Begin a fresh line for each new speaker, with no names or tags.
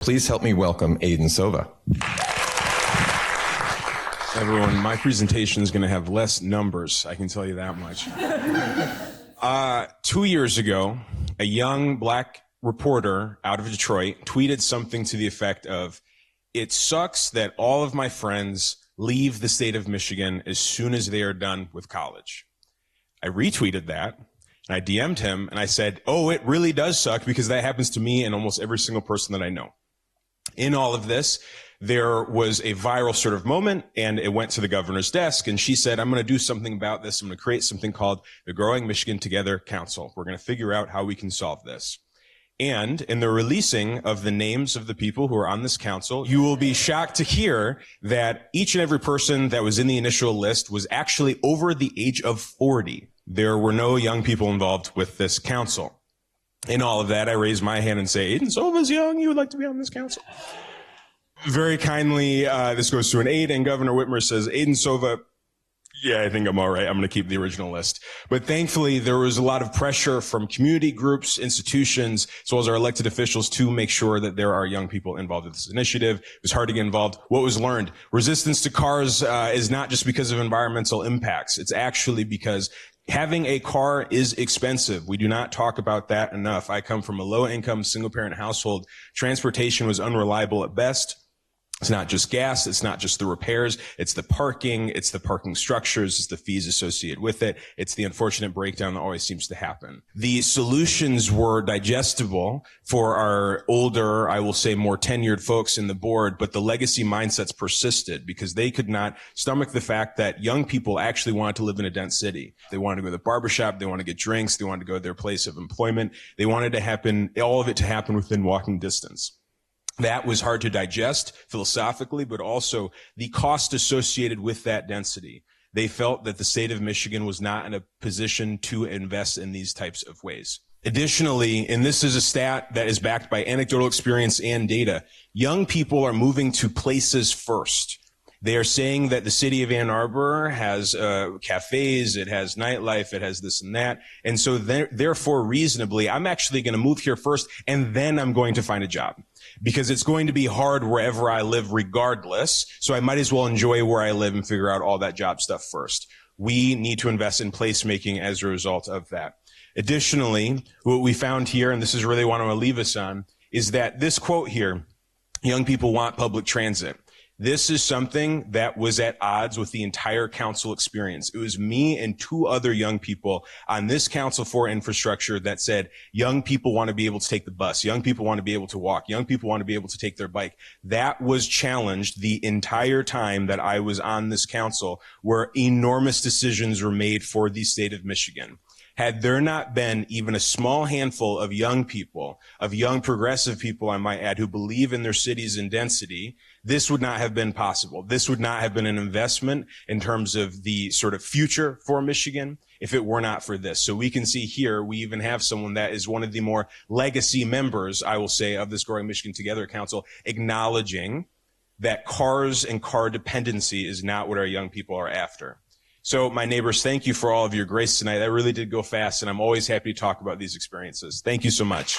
Please help me welcome Aidan Sova.
Everyone, my presentation is going to have less numbers, I can tell you that much. 2 years ago, a young black reporter out of Detroit tweeted something to the effect of, "It sucks that all of my friends leave the state of Michigan as soon as they are done with college." I retweeted that, and I DM'd him, and I said, "Oh, it really does suck because that happens to me and almost every single person that I know." In all of this, there was a viral sort of moment, and it went to the governor's desk, and she said, "I'm going to do something about this. I'm going to create something called the Growing Michigan Together Council. We're going to figure out how we can solve this." And in the releasing of the names of the people who are on this council, you will be shocked to hear that each and every person that was in the initial list was actually over the age of 40. There were no young people involved with this council. In all of that, I raise my hand and say, "Aidan Sova's young. You would like to be on this council?" Very kindly, this goes to an aide, and Governor Whitmer says, "Aidan Sova, yeah, I think I'm all right. I'm going to keep the original list." But thankfully, there was a lot of pressure from community groups, institutions, as well as our elected officials to make sure that there are young people involved in this initiative. It was hard to get involved. What was learned? Resistance to cars is not just because of environmental impacts. It's actually because having a car is expensive. We do not talk about that enough. I come from a low-income, single-parent household. Transportation was unreliable at best. It's not just gas. It's not just the repairs. It's the parking structures. It's the fees associated with it. It's the unfortunate breakdown that always seems to happen. The solutions were digestible for our older, I will say more tenured folks in the board, but the legacy mindsets persisted because they could not stomach the fact that young people actually wanted to live in a dense city. They wanted to go to the barbershop. They wanted to get drinks. They wanted to go to their place of employment. They wanted all of it to happen within walking distance. That was hard to digest philosophically, but also the cost associated with that density. They felt that the state of Michigan was not in a position to invest in these types of ways. Additionally, and this is a stat that is backed by anecdotal experience and data, young people are moving to places first. They are saying that the city of Ann Arbor has cafes, it has nightlife, it has this and that. And so therefore, reasonably, I'm actually going to move here first, and then I'm going to find a job. Because it's going to be hard wherever I live regardless, so I might as well enjoy where I live and figure out all that job stuff first. We need to invest in placemaking as a result of that. Additionally, what we found here, and this is really what I want to leave us on, is that this quote here, young people want public transit. This is something that was at odds with the entire council experience. It was me and two other young people on this council for infrastructure that said, young people want to be able to take the bus. Young people want to be able to walk. Young people want to be able to take their bike. That was challenged the entire time that I was on this council, where enormous decisions were made for the state of Michigan. Had there not been even a small handful of young people, of young progressive people, I might add, who believe in their cities and density, this would not have been possible. This would not have been an investment in terms of the sort of future for Michigan if it were not for this. So we can see here, we even have someone that is one of the more legacy members, I will say, of this Growing Michigan Together Council, acknowledging that cars and car dependency is not what our young people are after. So my neighbors, thank you for all of your grace tonight. That really did go fast, and I'm always happy to talk about these experiences. Thank you so much.